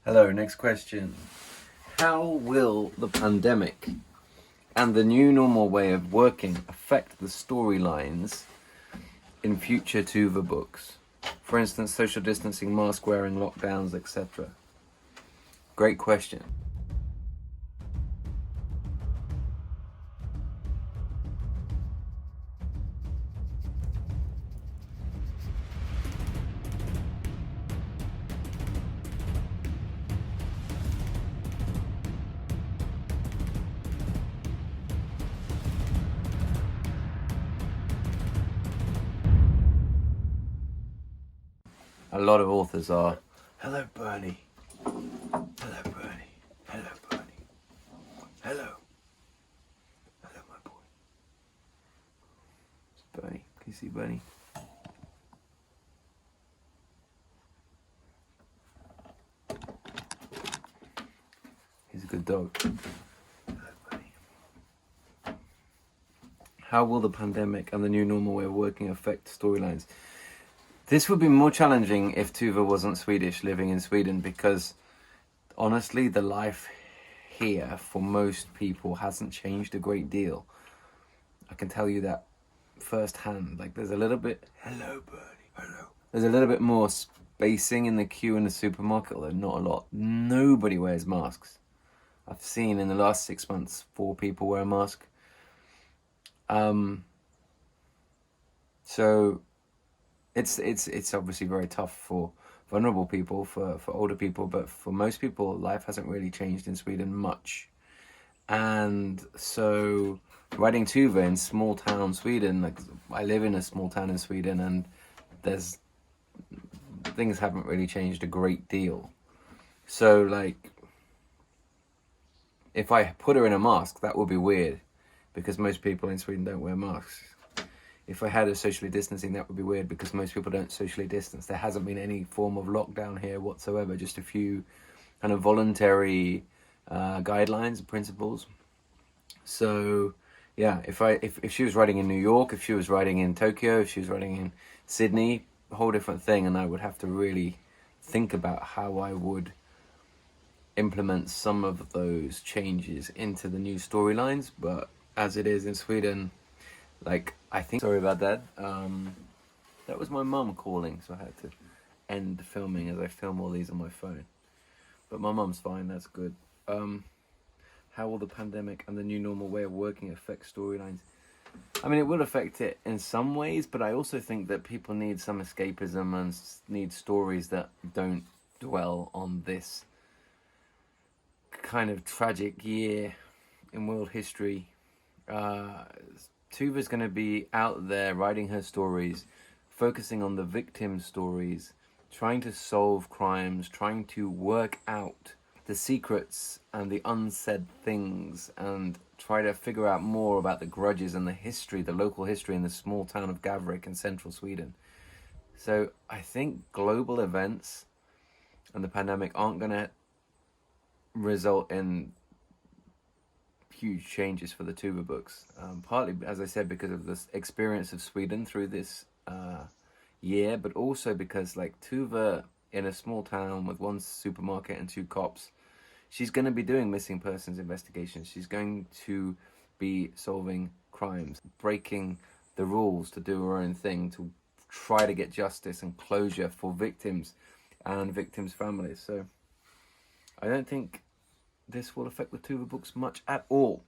Hello, next question. How will the pandemic and the new normal way of working affect the storylines in future Tuva books? For instance, social distancing, mask wearing, lockdowns, etc. Great question. A lot of authors are, hello Bernie, hello Bernie, hello Bernie, hello, hello my boy. It's Bernie, can you see Bernie? He's a good dog. Hello Bernie. How will the pandemic and the new normal way of working affect storylines? This would be more challenging if Tuva wasn't Swedish, living in Sweden, because honestly, the life here for most people hasn't changed a great deal. I can tell you that firsthand. Like, there's a little bit, hello Bernie, hello. There's a little bit more spacing in the queue in the supermarket, although not a lot. Nobody wears masks. I've seen in the last 6 months 4 people wear a mask. So it's obviously very tough for vulnerable people, for older people, but for most people, life hasn't really changed in Sweden much. And so writing Tuva in small town Sweden, like I live in a small town in Sweden, and things haven't really changed a great deal. So like, if I put her in a mask, that would be weird, because most people in Sweden don't wear masks. If I had a socially distancing, that would be weird, because most people don't socially distance. There hasn't been any form of lockdown here whatsoever, just a few kind of voluntary guidelines and principles. So yeah, if she was writing in New York, if she was writing in Tokyo, if she was writing in Sydney, a whole different thing, and I would have to really think about how I would implement some of those changes into the new storylines. But as it is in Sweden, like, I think, sorry about that, that was my mum calling, so I had to end filming as I film all these on my phone. But my mum's fine, that's good. How will the pandemic and the new normal way of working affect storylines? I mean, it will affect it in some ways, but I also think that people need some escapism and need stories that don't dwell on this kind of tragic year in world history. Tuva's going to be out there writing her stories, focusing on the victim stories, trying to solve crimes, trying to work out the secrets and the unsaid things, and try to figure out more about the grudges and the history, the local history in the small town of Gavrik in central Sweden. So I think global events and the pandemic aren't going to result in huge changes for the Tuva books, partly, as I said, because of the experience of Sweden through this year, but also because, like, Tuva in a small town with 1 supermarket and 2 cops, she's going to be doing missing persons investigations. She's going to be solving crimes, breaking the rules to do her own thing, to try to get justice and closure for victims and victims' families. So I don't think this will affect the Tuva books much at all.